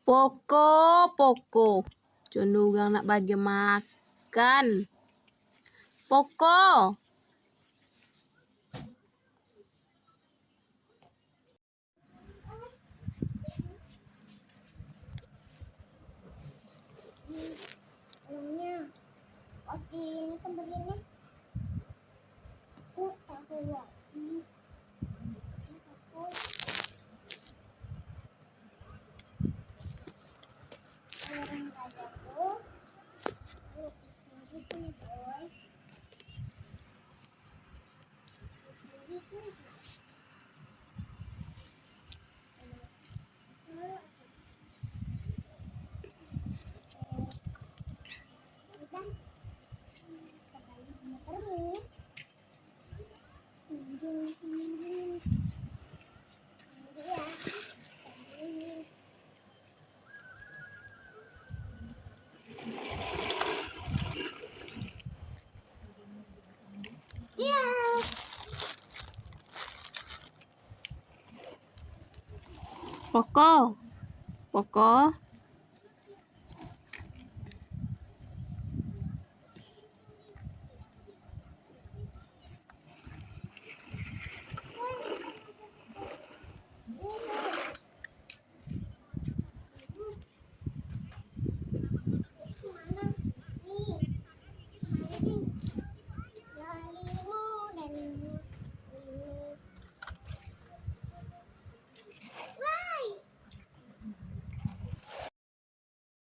Poko, poko. Jundugang nak bagi makan. Poko. Ini kan begini. Aku tahu ya sih. Orang kajaku. Di sini boy. Di sini. Poko. Poko.